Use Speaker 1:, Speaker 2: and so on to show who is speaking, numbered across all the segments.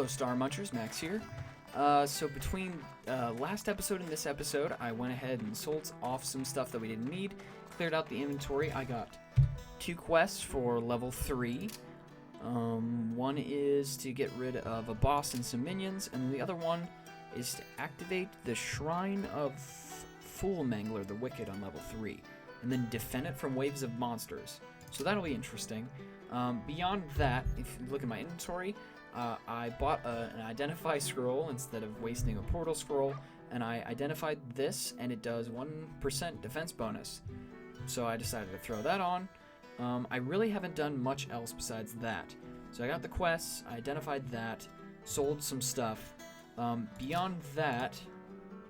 Speaker 1: Hello, Star Munchers, Max here. So between last episode and this episode, I went ahead and sold off some stuff that we didn't need, cleared out the inventory. I got 2 quests for level 3. One is to get rid of a boss and some minions, and the other one is to activate the Shrine of Fool Mangler the Wicked on level 3, and then defend it from waves of monsters. So that'll be interesting. Beyond that, if you look at my inventory, I bought an Identify scroll instead of wasting a portal scroll, and I identified this, and it does 1% defense bonus. So I decided to throw that on. I really haven't done much else besides that. So I got the quests, I identified that, sold some stuff. Beyond that,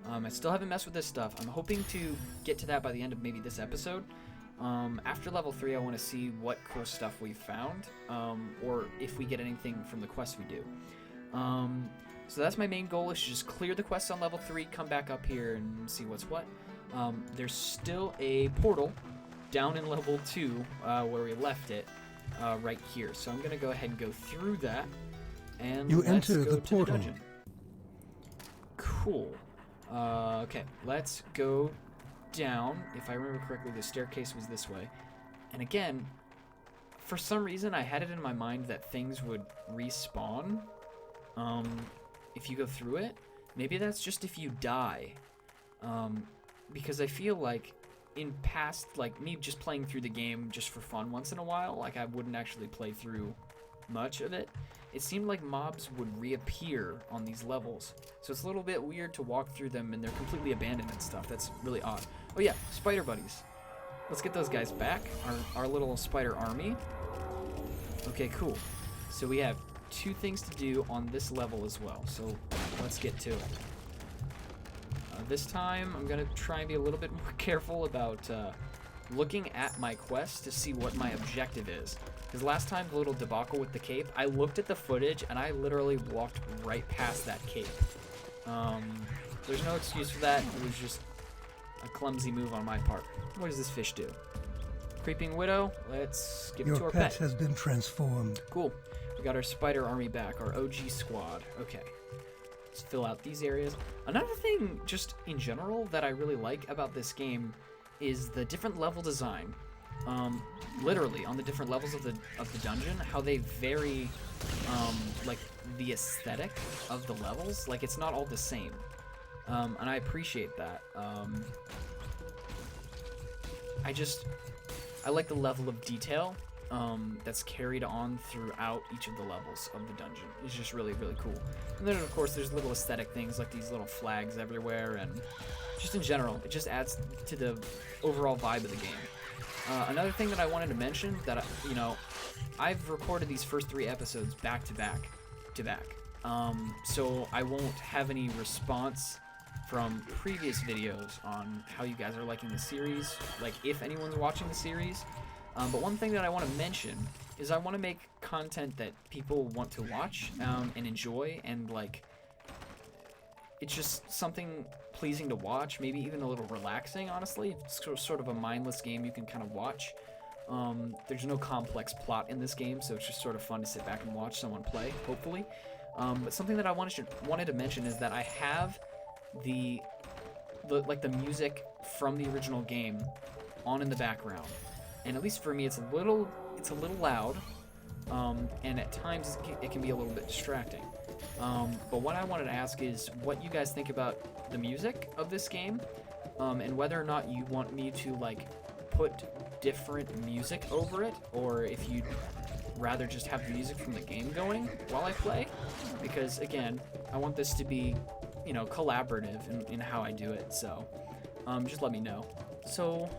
Speaker 1: I still haven't messed with this stuff. I'm hoping to get to that by the end of maybe this episode. After level 3, I want to see what cool stuff we found, or if we get anything from the quests we do. So that's my main goal, is to just clear the quests on level 3, come back up here and see what's what. There's still a portal down in level 2, where we left it, right here. So I'm going to go ahead and go through that, and
Speaker 2: you
Speaker 1: let's
Speaker 2: enter
Speaker 1: go
Speaker 2: the
Speaker 1: to
Speaker 2: portal.
Speaker 1: the dungeon. Cool. Okay, let's go down. If I remember correctly, the staircase was this way. And again, for some reason, I had it in my mind that things would respawn if you go through it. Maybe that's just if you die. Because I feel like in past, like me just playing through the game just for fun once in a while, like I wouldn't actually play through much of it, it seemed like mobs would reappear on these levels. So it's a little bit weird to walk through them and they're completely abandoned and stuff. That's really odd. Oh yeah, spider buddies. Let's get those guys back, our little spider army. Okay, cool. So we have 2 things to do on this level as well. So let's get to it. This time I'm gonna try and be a little bit more careful about looking at my quest to see what my objective is. Because last time, the little debacle with the cape, I looked at the footage and I literally walked right past that cape. There's no excuse for that. It was just a clumsy move on my part. What does this fish do? Creeping Widow. Let's give it to our pet.
Speaker 2: Your pet has been transformed.
Speaker 1: Cool. We got our spider army back, our OG squad. Okay. Let's fill out these areas. Another thing, just in general, that I really like about this game is the different level design. Literally on the different levels of the dungeon, how they vary, like the aesthetic of the levels. Like it's not all the same, and I appreciate that. I like the level of detail that's carried on throughout each of the levels of the dungeon. It's just really, really cool. And then of course there's little aesthetic things like these little flags everywhere, and just in general, it just adds to the overall vibe of the game. Another thing that I wanted to mention, that I've recorded these first 3 episodes back to back, so I won't have any response from previous videos on how you guys are liking the series, like if anyone's watching the series. But one thing that I want to mention is I want to make content that people want to watch and enjoy, and like it's just something pleasing to watch, maybe even a little relaxing, honestly. It's sort of a mindless game you can kind of watch. There's no complex plot in this game, so it's just sort of fun to sit back and watch someone play, hopefully. But something that I wanted to mention is that I have the music from the original game on in the background. And at least for me, it's a little loud, and at times it can be a little bit distracting. But what I wanted to ask is what you guys think about the music of this game, and whether or not you want me to like put different music over it, or if you'd rather just have the music from the game going while I play. Because again, I want this to be, collaborative in how I do it. So just let me know. So,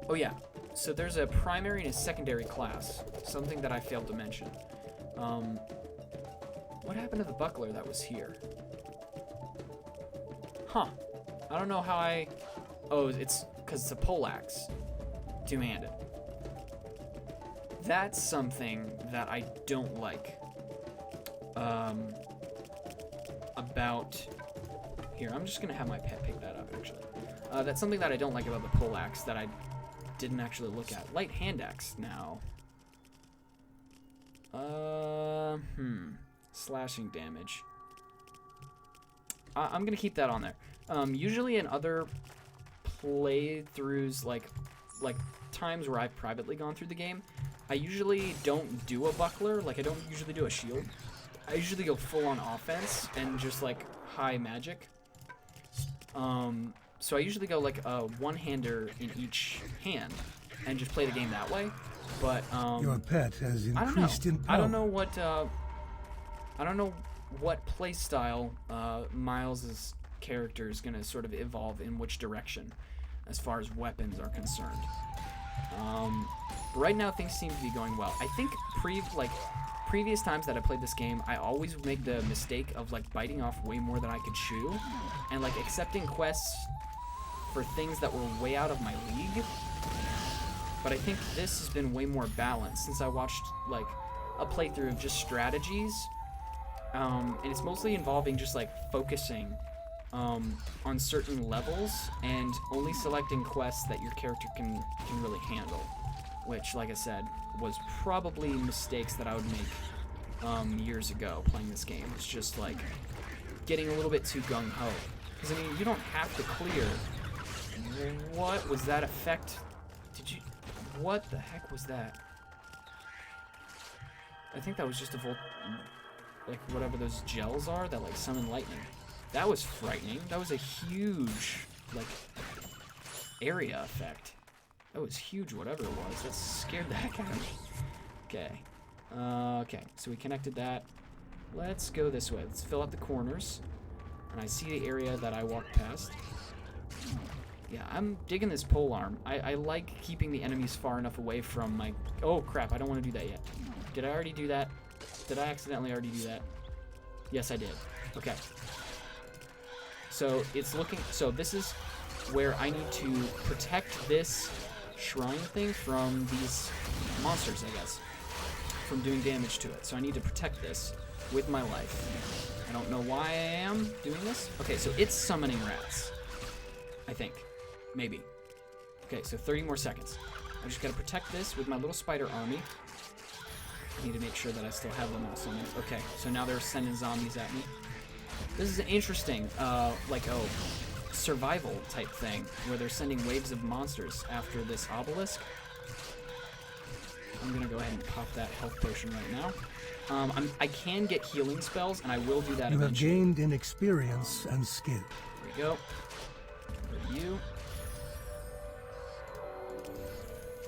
Speaker 1: oh yeah, so there's a primary and a secondary class, something that I failed to mention. What happened to the buckler that was here? Huh. I don't know how Oh, it's because it's a poleaxe. 2-handed. That's something that I don't like. About... Here, I'm just going to have my pet pick that up, actually. That's something that I don't like about the poleaxe that I didn't actually look at. Light hand axe now. slashing damage. I'm gonna keep that on there. Usually in other playthroughs, like times where I've privately gone through the game, I usually don't do a buckler. Like, I don't usually do a shield. I usually go full on offense and just like high magic. So I usually go like a one-hander in each hand and just play the game that way. But
Speaker 2: your pet has increased in power.
Speaker 1: I don't know what play style Miles's character is gonna sort of evolve in which direction as far as weapons are concerned. Right now things seem to be going well. I think previous times that I played this game, I always would make the mistake of like biting off way more than I could chew and like accepting quests for things that were way out of my league. But I think this has been way more balanced since I watched like a playthrough of just strategies. And it's mostly involving just like focusing on certain levels and only selecting quests that your character can really handle, which, like I said, was probably mistakes that I would make years ago playing this game. It's just like getting a little bit too gung-ho, because I mean, you don't have to clear. What was that effect? What the heck was that? I think that was just a like whatever those gels are that like summon lightning. That was frightening. That was a huge like area effect. That was huge, whatever it was. That scared the heck out of me. Okay. Okay, so we connected that. Let's go this way. Let's fill out the corners. And I see the area that I walked past. Yeah, I'm digging this pole arm. I like keeping the enemies far enough away from my... Oh, crap, I don't want to do that yet. Did I already do that? Did I accidentally already do that? Yes, I did. Okay. So it's looking... So this is where I need to protect this shrine thing from these monsters, I guess. From doing damage to it. So I need to protect this with my life. I don't know why I am doing this. Okay, so it's summoning rats. I think. Maybe. Okay, so 30 more seconds. I just gotta protect this with my little spider army. I need to make sure that I still have them all summoned. Okay, so now they're sending zombies at me. This is an interesting, like, survival type thing, where they're sending waves of monsters after this obelisk. I'm gonna go ahead and pop that health potion right now. I can get healing spells, and I will do that eventually.
Speaker 2: You have gained in experience and skill.
Speaker 1: There we go. For you.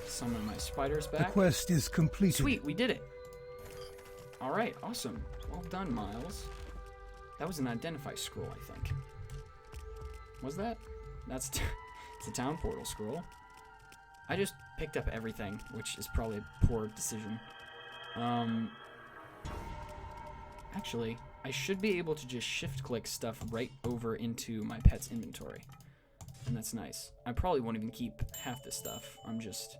Speaker 1: Summon my spiders back.
Speaker 2: The quest is completed.
Speaker 1: Sweet, we did it. All right, awesome. Well done, Miles. That was an identify scroll, I think. Was that? It's a town portal scroll. I just picked up everything, which is probably a poor decision. Actually, I should be able to just shift-click stuff right over into my pet's inventory. And that's nice. I probably won't even keep half this stuff. I'm just...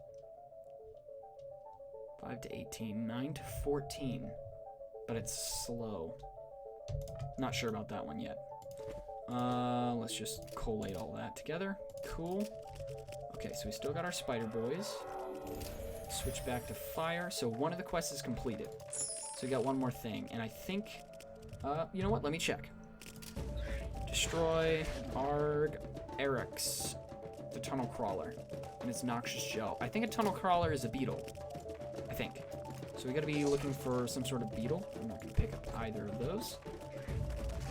Speaker 1: 5 to 18, 9 to 14. But it's slow. Not sure about that one yet. Let's just collate all that together. Cool. Okay, so we still got our spider boys. Switch back to fire. So one of the quests is completed. So we got one more thing. And I think... you know what? Let me check. Destroy Arg Eric's, the tunnel crawler, and its noxious gel. I think a tunnel crawler is a beetle. I think. So we gotta be looking for some sort of beetle. I'm not gonna pick up either of those.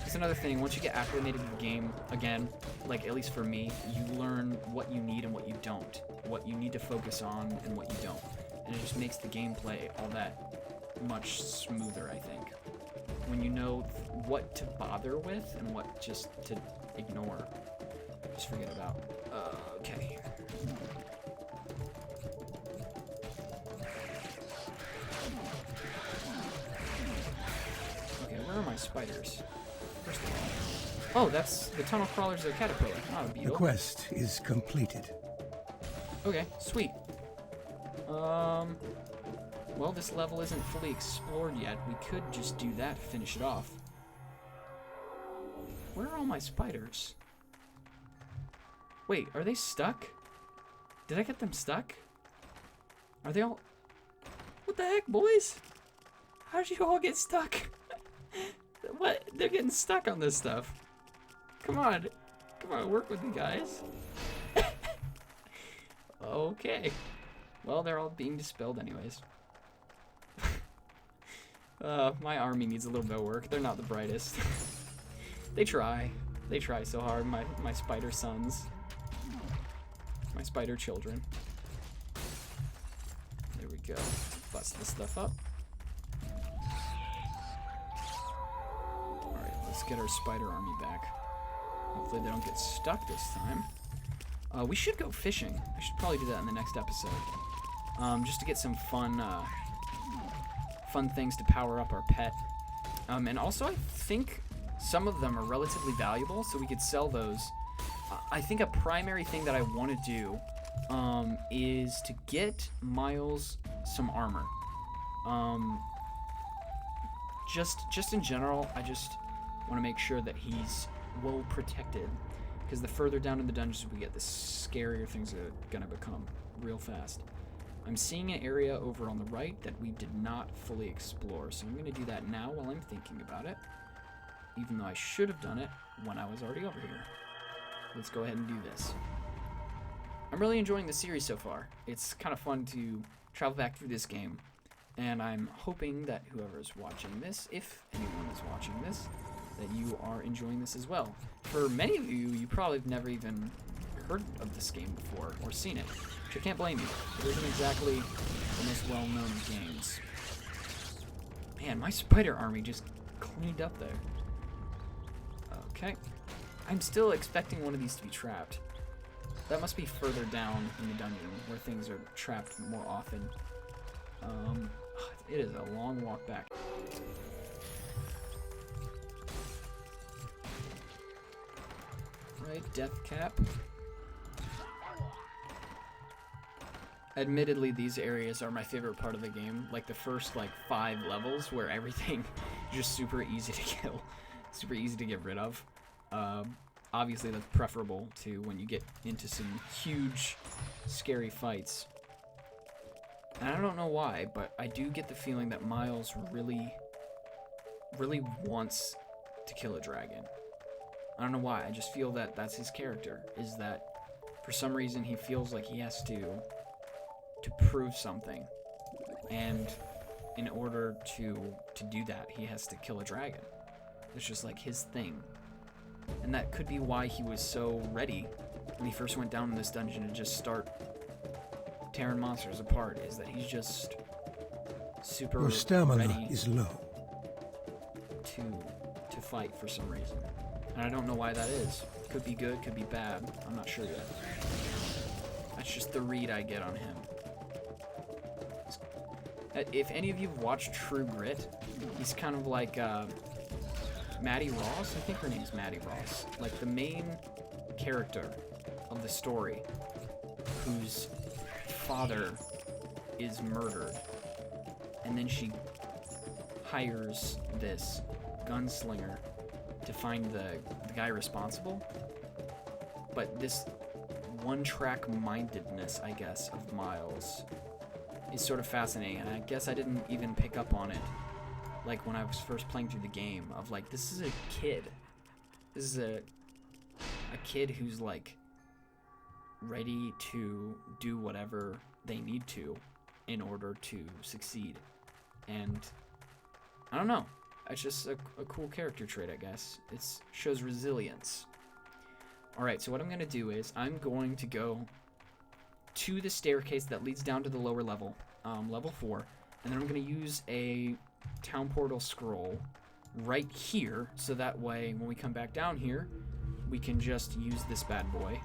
Speaker 1: It's another thing, once you get acclimated to the game, again, like at least for me, you learn what you need and what you don't. What you need to focus on and what you don't. And it just makes the gameplay all that much smoother, I think. When you know what to bother with and what just to ignore. Just forget about. Okay. Okay, where are my spiders? First of all. Oh, that's the tunnel crawler's a caterpillar, not a beetle.
Speaker 2: The quest is completed.
Speaker 1: Okay, sweet. Well, this level isn't fully explored yet. We could just do that to finish it off. Where are all my spiders? Wait, are they stuck? Did I get them stuck? Are they all... What the heck, boys? How did you all get stuck? What? They're getting stuck on this stuff. Come on. Come on, work with me, guys. Okay. Well, they're all being dispelled anyways. My army needs a little bit of work. They're not the brightest. They try. They try so hard, my spider sons. My spider children. There we go. Bust this stuff up. Alright, let's get our spider army back. Hopefully they don't get stuck this time. We should go fishing. I should probably do that in the next episode. Just to get some fun things to power up our pet. And also, I think some of them are relatively valuable, so we could sell those. I think a primary thing that I want to do is to get Miles some armor. Just in general, I just want to make sure that he's well protected, because the further down in the dungeons we get, the scarier things are gonna become real fast. I'm seeing an area over on the right that we did not fully explore, so I'm gonna do that now while I'm thinking about it, even though I should have done it when I was already over here. Let's go ahead and do this. I'm really enjoying the series so far. It's kind of fun to travel back through this game, and I'm hoping that whoever is watching this, if anyone is watching this, that you are enjoying this as well. For many of you, you probably have never even heard of this game before or seen it, which I can't blame you. It isn't exactly the most well-known of games. Man, my spider army just cleaned up there. Okay. I'm still expecting one of these to be trapped. That must be further down in the dungeon where things are trapped more often. It is a long walk back. Right, death cap. Admittedly, these areas are my favorite part of the game. Like the first 5 levels where everything is just super easy to kill, super easy to get rid of. Obviously that's preferable to when you get into some huge, scary fights. And I don't know why, but I do get the feeling that Miles really wants to kill a dragon. I don't know why, I just feel that that's his character, is that for some reason he feels like he has to prove something. And in order to do that, he has to kill a dragon. It's just like his thing. And that could be why he was so ready when he first went down in this dungeon to just start tearing monsters apart, is that he's just super
Speaker 2: Your stamina
Speaker 1: ready
Speaker 2: is low
Speaker 1: to fight for some reason. And I don't know why that is. Could be good, could be bad. I'm not sure yet. That's just the read I get on him. If any of you have watched True Grit, he's kind of like Maddie Ross. I think her name's Maddie Ross. Like the main character of the story, whose father is murdered, and then she hires this gunslinger to find the guy responsible. But this one-track mindedness, I guess, of Miles is sort of fascinating, and I guess I didn't even pick up on it like when I was first playing through the game, of like, this is a kid. This is a kid who's like ready to do whatever they need to in order to succeed. And I don't know, it's just a cool character trait, I guess. It shows resilience. Alright, so what I'm gonna do is I'm going to go to the staircase that leads down to the lower level, level 4, and then I'm gonna use a town portal scroll right here, so that way when we come back down here, we can just use this bad boy.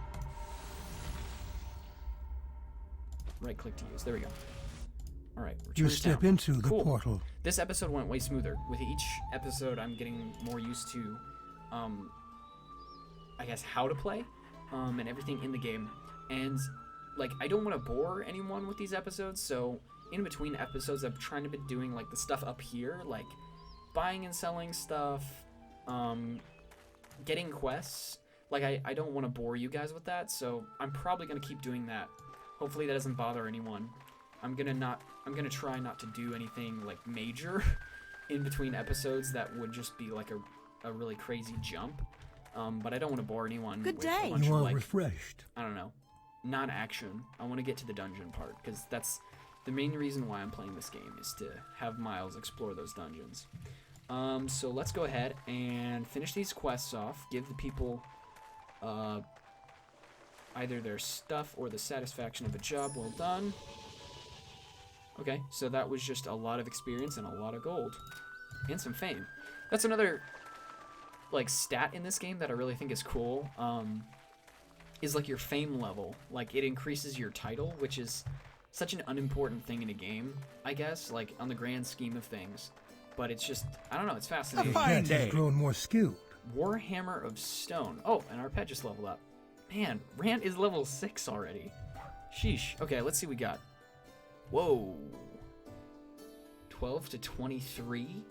Speaker 1: Right click to use. There we go. Alright,
Speaker 2: you step into the
Speaker 1: cool.
Speaker 2: portal.
Speaker 1: This episode went way smoother. With each episode, I'm getting more used to, I guess, how to play, and everything in the game. And, like, I don't want to bore anyone with these episodes, so in between episodes, I've tried to be doing, like, the stuff up here, like buying and selling stuff, getting quests. Like, I don't want to bore you guys with that, so I'm probably going to keep doing that. Hopefully that doesn't bother anyone. I'm gonna try not to do anything like major in between episodes that would just be like a really crazy jump. But I don't want to bore anyone.
Speaker 3: Good
Speaker 1: with a
Speaker 3: day.
Speaker 1: bunch
Speaker 2: You
Speaker 1: of,
Speaker 2: are
Speaker 1: like,
Speaker 2: refreshed.
Speaker 1: I don't know, non-action. I want to get to the dungeon part, because that's the main reason why I'm playing this game, is to have Miles explore those dungeons. So let's go ahead and finish these quests off, give the people either their stuff or the satisfaction of a job well done. Okay, so that was just a lot of experience and a lot of gold. And some fame. That's another, like, stat in this game that I really think is cool. Is, like, your fame level. Like, it increases your title, which is such an unimportant thing in a game, I guess, like, on the grand scheme of things. But it's just, I don't know, it's fascinating.
Speaker 2: Your pet has grown more skilled.
Speaker 1: Warhammer of Stone. Oh, and our pet just leveled up. Man, Rant is level 6 already. Sheesh. Okay, let's see what we got. Whoa. 12 to 23?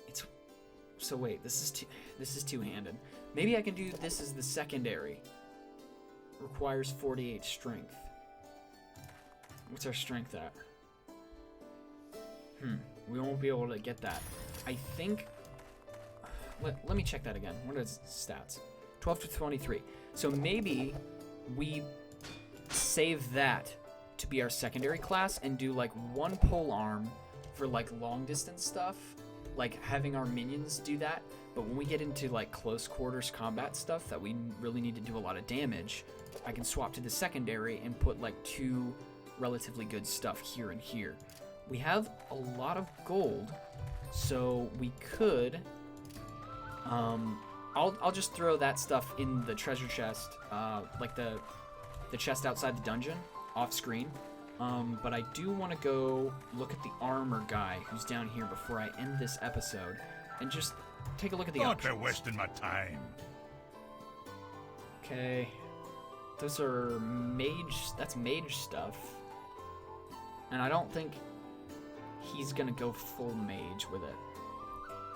Speaker 1: It's... So wait, this is two-handed. Maybe I can do this as the secondary. Requires 48 strength. What's our strength at? We won't be able to get that. I think... Let me check that again. What are its stats? 12 to 23. So maybe we save that to be our secondary class and do like one pole arm for like long distance stuff, like having our minions do that. But when we get into like close quarters combat stuff that we really need to do a lot of damage, I can swap to the secondary and put like 2 relatively good stuff here and here. We have a lot of gold, so we could... I'll just throw that stuff in the treasure chest, like the chest outside the dungeon, off screen. But I do want to go look at the armor guy who's down here before I end this episode, and just take a look at the options.
Speaker 4: Don't be wasting my time.
Speaker 1: Okay, those are that's mage stuff, and I don't think he's gonna go full mage with it.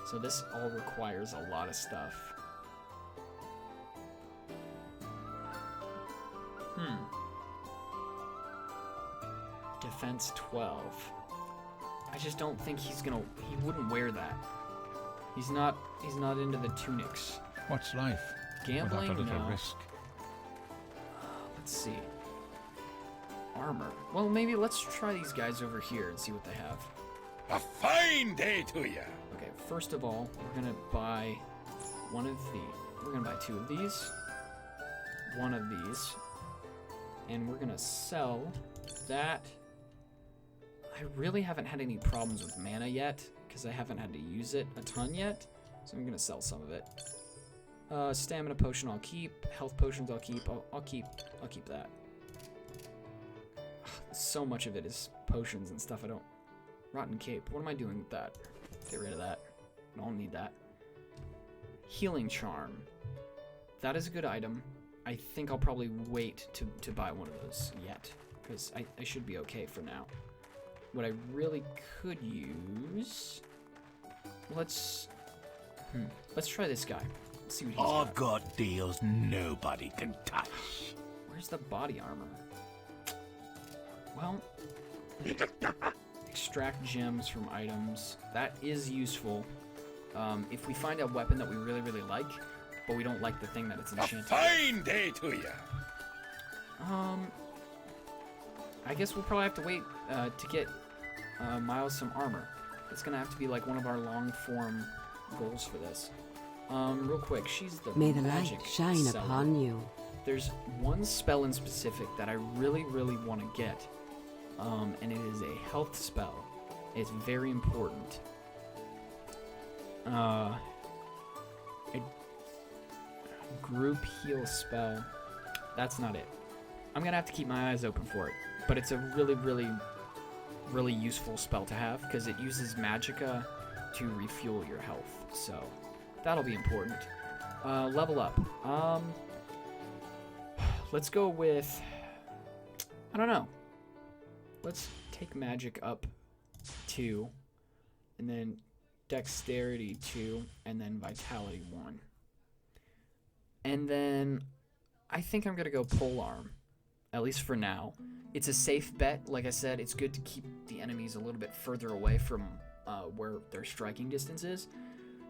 Speaker 1: So this all requires a lot of stuff. Defense 12. I just don't think he wouldn't wear that. He's not into the tunics.
Speaker 4: What's life?
Speaker 1: Gambling?
Speaker 4: Without a little
Speaker 1: No.
Speaker 4: risk.
Speaker 1: Let's see. Armor. Well, maybe let's try these guys over here and see what they have.
Speaker 4: A fine day to you.
Speaker 1: Okay, first of all, we're gonna buy one of the. We're gonna buy 2 of these, one of these, and we're gonna sell that. I really haven't had any problems with mana yet because I haven't had to use it a ton yet, so I'm gonna sell some of it. Stamina potion I'll keep. Health potions I'll keep. I'll keep that. So much of it is potions and stuff I don't. Rotten Cape. What am I doing with that? Get rid of that. I don't need that. Healing Charm. That is a good item. I think I'll probably wait to buy one of those yet, because I should be okay for now. What I really could use... Let's try this guy. Let's see what he's
Speaker 4: I've got deals nobody can touch.
Speaker 1: Where's the body armor? Well... Extract gems from items. That is useful. If we find a weapon that we really, really like, but we don't like the thing that it's enchanted.
Speaker 4: A fine day to you.
Speaker 1: I guess we'll probably have to wait to get Miles some armor. It's gonna have to be like one of our long-form goals for this. Real quick, she's the
Speaker 3: May the
Speaker 1: magic
Speaker 3: light shine
Speaker 1: seller.
Speaker 3: upon you.
Speaker 1: There's one spell in specific that I really, really want to get. And it is a health spell. It's very important. A group heal spell. That's not it. I'm gonna have to keep my eyes open for it. But it's a really, really, really useful spell to have because it uses magicka to refuel your health. So that'll be important. Level up. Let's go with... I don't know. Let's take magic up 2, and then dexterity 2, and then vitality 1. And then I think I'm going to go polearm. at least for now. It's a safe bet. Like I said, it's good to keep the enemies a little bit further away from where their striking distance is.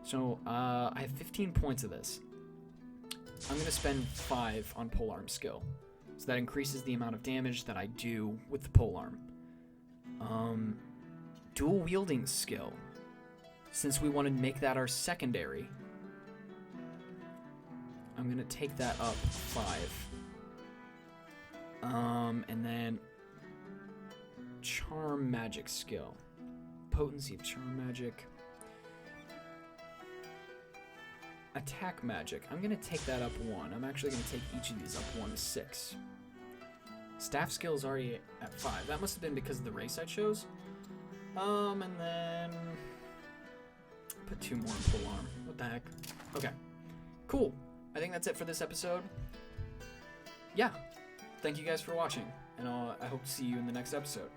Speaker 1: So I have 15 points of this. I'm going to spend 5 on polearm skill. So that increases the amount of damage that I do with the polearm. Dual wielding skill. Since we want to make that our secondary, I'm going to take that up 5. And then charm magic skill. Potency of charm magic. Attack magic. I'm going to take that up 1. I'm actually going to take each of these up 1 to 6. Staff skill is already at 5. That must have been because of the race I chose. And then put 2 more in polearm. What the heck? Okay. Cool. I think that's it for this episode. Yeah. Thank you guys for watching, and I hope to see you in the next episode.